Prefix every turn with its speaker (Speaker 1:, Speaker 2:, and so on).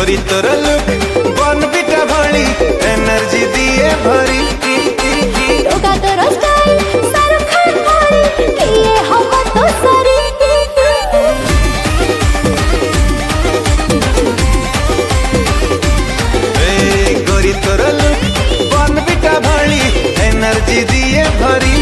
Speaker 1: गोरी तोर लुक बन बिटा भली एनर्जी दिए भरी
Speaker 2: टोका तोर स्टाइल शाहरुख खान भरी किए हम तो सरी
Speaker 1: गोरी तोर लुक बन बिटा भली एनर्जी दिए भरी।